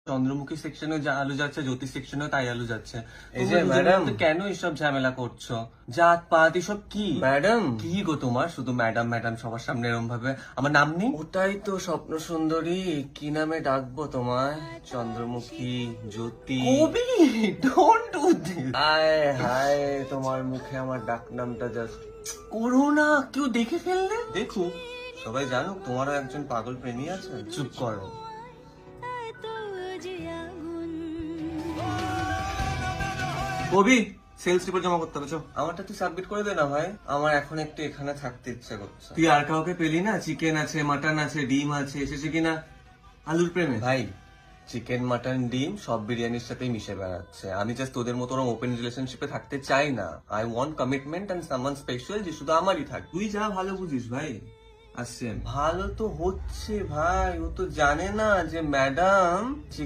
চন্দ্রমুখী সেকশনে যা আলু যাচ্ছে, জ্যোতিষ সেকশনেও তাই আলু যাচ্ছে। এই যে তোমরা নিজেদের ম্যাডাম। মধ্যে কেন এসব ঝামেলা করছো? জাত পাত এসব কি? ম্যাডাম, কি গো তোমার শুধু ম্যাডাম ম্যাডাম সবার সামনে এরম ভাবে? আমার নাম নেই? ওটাই তো স্বপ্ন সুন্দরী। কি নামে ডাকবো তোমায়? চন্দ্রমুখী, জ্যোতি? কবি, ডোন্ট ডু দিস। হায় হায়, তোমার মুখে আমার ডাক নামটা জাস্ট। করো না, কেউ দেখে ফেললে। দেখুক, সবাই জানুক তোমারও একজন পাগল প্রেমী আছে। চুপ করো। কবি, সেলস রিপোর্ট জমা করতে হবে, চো। আমারটা তুই সাবমিট করে দে না ভাই, আমার এখন একটু এখানে থাকতে ইচ্ছে করছে। তুই আর কাউকে পেলি না? চিকেন আছে, মাটন আছে, ডিম আছে, এসেছে কিনা আলুর প্রেমে? ভাই, চিকেন মাটন ডিম সব বিরিয়ানির সাথেই মিশে বেড়াচ্ছে। আমি জাস্ট তোদের মতো ওপেন রিলেশনশিপে থাকতে চাই না। I want commitment and someone special যে শুধু আমারই থাকবে। তুই যা ভালো বুঝিস ভাই। আসছেন। ভালো তো হচ্ছে ভাই, ও তো জানে না যে ম্যাডাম